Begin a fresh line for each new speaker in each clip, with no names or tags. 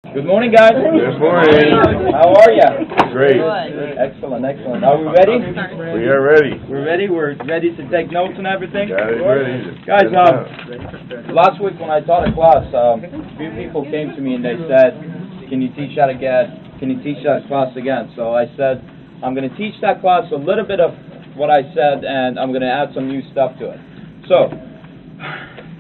Good morning, guys.
Good morning.
How are you?
Great.
Excellent, excellent. Are we ready?
We are ready.
We're ready. We're ready to take notes and everything.
Got it ready.
Guys, last week when I taught a class, a few people came to me and they said, "Can you teach that again? Can you teach that class again?" So I said, "I'm going to teach that class a little bit of what I said, and I'm going to add some new stuff to it." So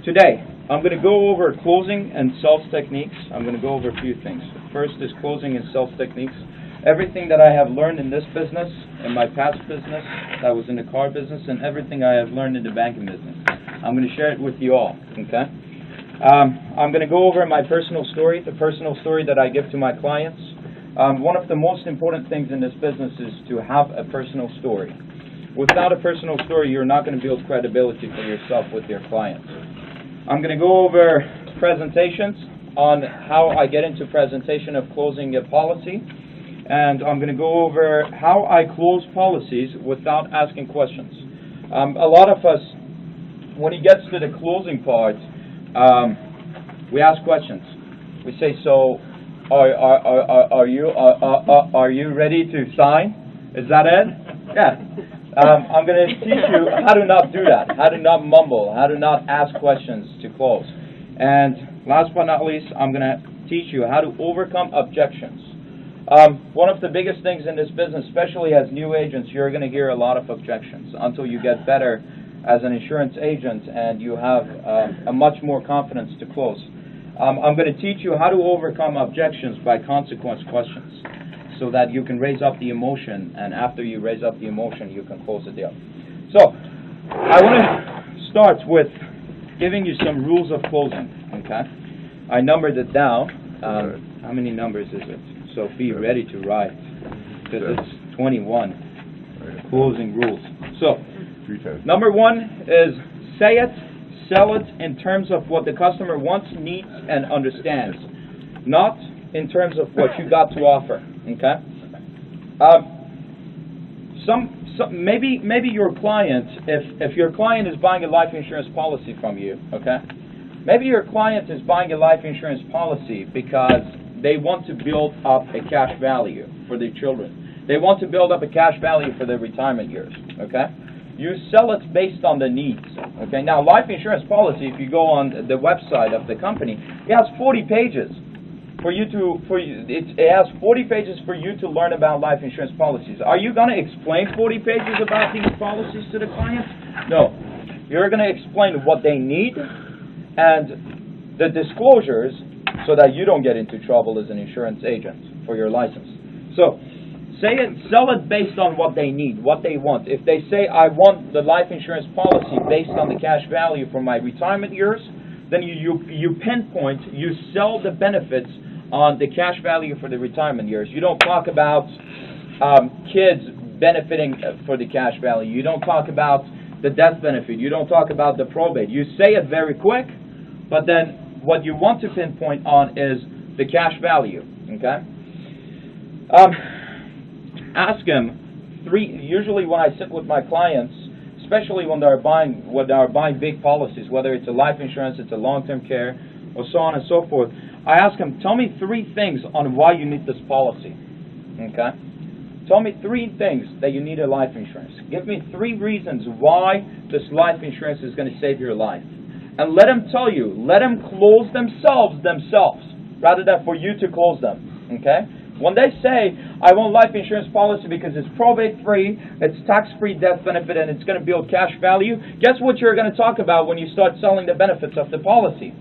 today, I'm going to go over closing and sales techniques. I'm going to go over a few things. First is closing and sales techniques. Everything that I have learned in this business, in my past business, that was in the car business, and everything I have learned in the banking business. I'm going to share it with you all, okay? I'm going to go over my personal story, the personal story that I give to my clients. One of the most important things in this business is to have a personal story. Without a personal story, you're not going to build credibility for yourself with your clients. I'm going to go over presentations on how I get into presentation of closing a policy, and I'm going to go over how I close policies without asking questions. A lot of us, when it gets to the closing part, we ask questions. We say, "So, are you ready to sign? Is that it?" Yeah. I'm going to teach you how to not do that, how to not mumble, how to not ask questions to close. And last but not least, I'm going to teach you how to overcome objections. One of the biggest things in this business, especially as new agents, you're going to hear a lot of objections until you get better as an insurance agent and you have a much more confidence to close. I'm going to teach you how to overcome objections by consequence questions, so that you can raise up the emotion, and after you raise up the emotion, you can close the deal. So, I want to start with giving you some rules of closing, okay? I numbered it down. How many numbers is it? So be ready to write, because it's 21 closing rules. So, number one is say it, sell it in terms of what the customer wants, needs, and understands, not in terms of what you got to offer. Okay. Maybe your client, if your client is buying a life insurance policy from you, okay, maybe your client is buying a life insurance policy because they want to build up a cash value for their children. They want to build up a cash value for their retirement years. Okay. You sell it based on the needs. Okay. Now, life insurance policy, if you go on the website of the company, it has 40 pages. It has 40 pages for you to learn about life insurance policies. Are you going to explain 40 pages about these policies to the clients? No. You're going to explain what they need and the disclosures so that you don't get into trouble as an insurance agent for your license. So, say it, sell it based on what they need, what they want. If they say, "I want the life insurance policy based on the cash value for my retirement years," then you pinpoint, you sell the benefits on the cash value for the retirement years. You don't talk about kids benefiting for the cash value. You don't talk about the death benefit. You don't talk about the probate. You say it very quick, but then what you want to pinpoint on is the cash value. Okay? Ask them usually when I sit with my clients, especially when they're buying big policies, whether it's a life insurance, it's a long-term care, or so on and so forth, I ask them, tell me 3 things on why you need this policy. Okay? Tell me 3 things that you need a life insurance. Give me 3 reasons why this life insurance is going to save your life. And let them tell you, let them close themselves, rather than for you to close them. Okay? When they say, "I want life insurance policy because it's probate-free, it's tax-free death benefit, and it's going to build cash value," guess what you're going to talk about when you start selling the benefits of the policy?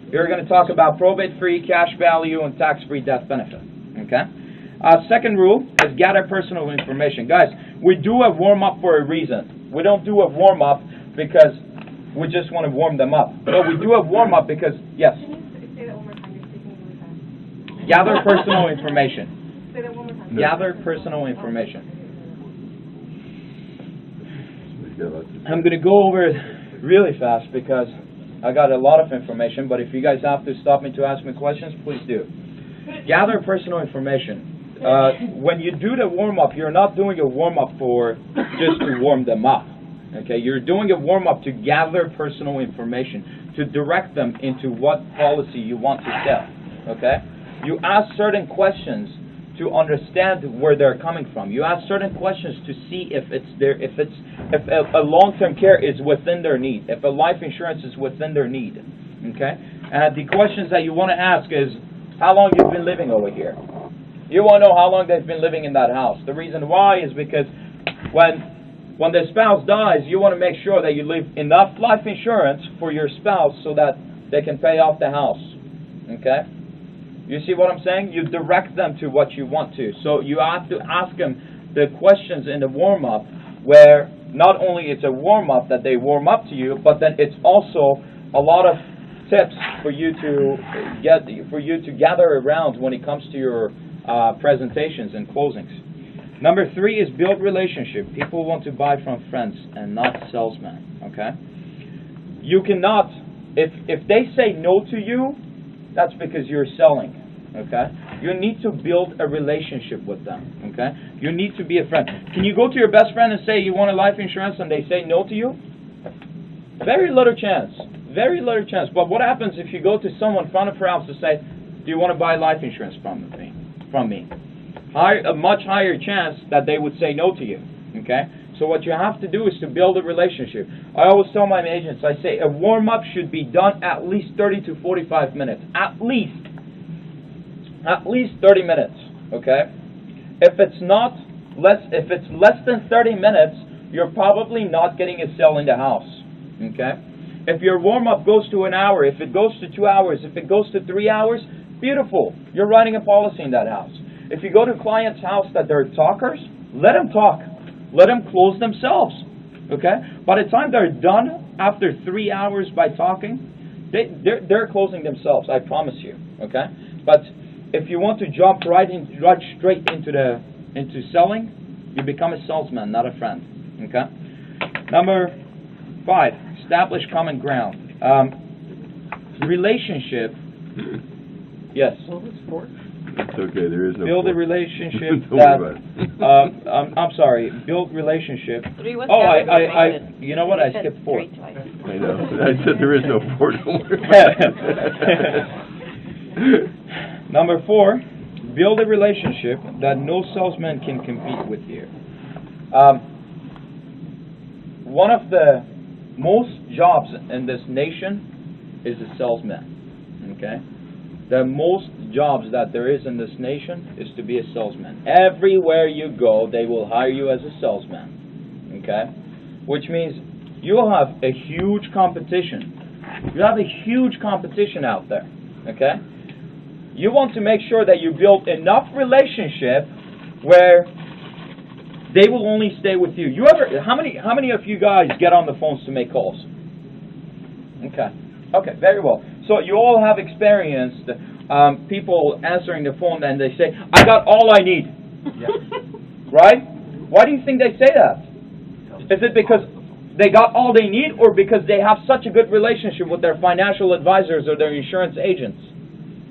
You're going to talk about probate-free, cash value, and tax-free death benefit. Okay? Second rule is gather personal information. Guys, we do a warm-up for a reason. We don't do a warm-up because we just want to warm them up. But we do a warm-up because, yes? Gather personal information.
Say that one more time.
Gather personal information. I'm going to go over it really fast because I got a lot of information, but if you guys have to stop me to ask me questions, please do. Gather personal information. When you do the warm-up, you're not doing a warm-up for just to warm them up. Okay, you're doing a warm-up to gather personal information, to direct them into what policy you want to sell. Okay? You ask certain questions to understand where they're coming from. You ask certain questions to see if a long-term care is within their need, if a life insurance is within their need. Okay? And the questions that you want to ask is, how long you've been living over here? You want to know how long they've been living in that house. The reason why is because when the spouse dies, you want to make sure that you leave enough life insurance for your spouse so that they can pay off the house. Okay? You see what I'm saying? You direct them to what you want to. So you have to ask them the questions in the warm-up where not only it's a warm-up that they warm up to you, but then it's also a lot of tips for you to gather around when it comes to your presentations and closings. Number 3 is build relationship. People want to buy from friends and not salesmen. Okay? You cannot, if they say no to you, that's because you're selling. Okay? You need to build a relationship with them. Okay? You need to be a friend. Can you go to your best friend and say you want a life insurance and they say no to you? Very little chance. Very little chance. But what happens if you go to someone front of house to say, do you want to buy life insurance from me? A much higher chance that they would say no to you. Okay? So what you have to do is to build a relationship. I always tell my agents, I say a warm-up should be done at least 30 to 45 minutes. At least 30 minutes. Okay? If it's less than 30 minutes, you're probably not getting a sale in the house. Okay? If your warm-up goes to an hour, if it goes to 2 hours, if it goes to 3 hours, beautiful. You're writing a policy in that house. If you go to a client's house that they're talkers, let them talk. Let them close themselves. Okay? By the time they're done, after 3 hours by talking, they're closing themselves, I promise you. Okay? But if you want to jump right straight into selling, you become a salesman, not a friend. Okay? Number 5, establish common ground. Relationship. Yes.
It's okay, there is no
build a
point.
relationship
Don't worry about it.
I'm sorry. Build relationship.
3 was
You know what? I skipped 4.
I know. I said there is no 4. Don't worry about it.
Number 4, build a relationship that no salesman can compete with you. One of the most jobs in this nation is a salesman. Okay? The most jobs that there is in this nation is to be a salesman. Everywhere you go, they will hire you as a salesman. Okay? Which means you will have a huge competition. You have a huge competition out there. Okay? You want to make sure that you build enough relationship where they will only stay with you. How many of you guys get on the phones to make calls? Okay, very well. So you all have experienced people answering the phone and they say, I got all I need. Yeah. Right? Why do you think they say that? Is it because they got all they need or because they have such a good relationship with their financial advisors or their insurance agents?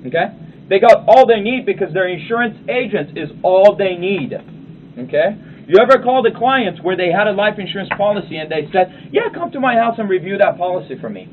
Okay? They got all they need because their insurance agent is all they need. Okay? You ever called a client where they had a life insurance policy and they said, yeah, come to my house and review that policy for me?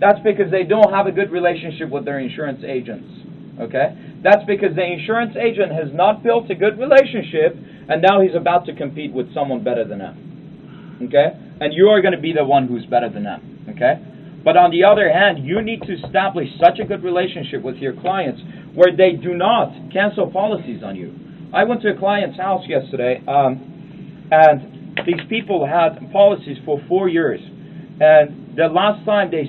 That's because they don't have a good relationship with their insurance agents. Okay? That's because the insurance agent has not built a good relationship and now he's about to compete with someone better than them. Okay? And you are going to be the one who's better than them. Okay? But on the other hand, you need to establish such a good relationship with your clients where they do not cancel policies on you. I went to a client's house yesterday and these people had policies for 4 years. And the last time they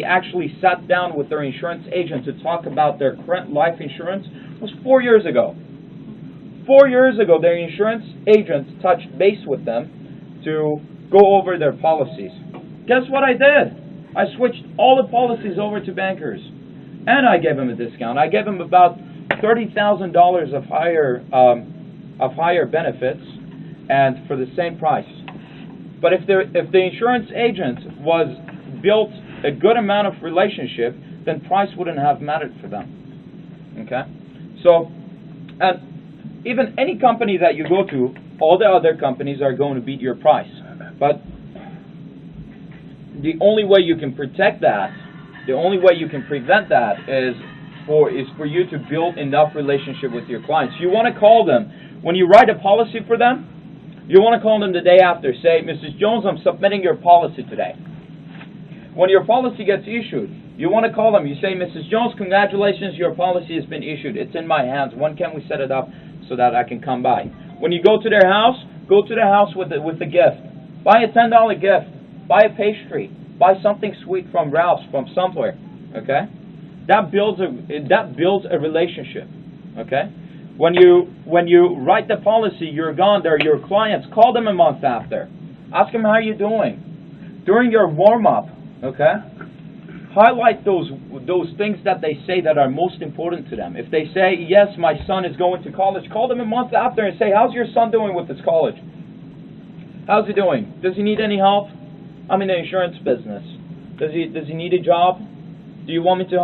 actually sat down with their insurance agent to talk about their current life insurance was 4 years ago. 4 years ago, their insurance agent touched base with them to go over their policies. Guess what I did? I switched all the policies over to Bankers. And I gave them a discount. I gave them about $30,000 of higher benefits and for the same price. But if the insurance agent was built a good amount of relationship, then price wouldn't have mattered for them. Okay? So, and even any company that you go to, all the other companies are going to beat your price. But the only way you can protect that, the only way you can prevent that is is for you to build enough relationship with your clients. You want to call them when you write a policy for them. You want to call them the day after. Say, Mrs. Jones, I'm submitting your policy today. When your policy gets issued, you want to call them. You say, Mrs. Jones, congratulations, your policy has been issued. It's in my hands. When can we set it up so that I can come by? When you go to their house, go to their house with the gift. Buy a $10 gift. Buy a pastry. Buy something sweet from Ralph's, from somewhere. Okay? That builds a relationship. Okay? When you write the policy, you're gone. They're your clients. Call them a month after. Ask them how you're doing. During your warm-up, okay? Highlight those things that they say that are most important to them. If they say, yes, my son is going to college, call them a month after and say, how's your son doing with his college? How's he doing? Does he need any help? I'm in the insurance business. Does he need a job? Do you want me to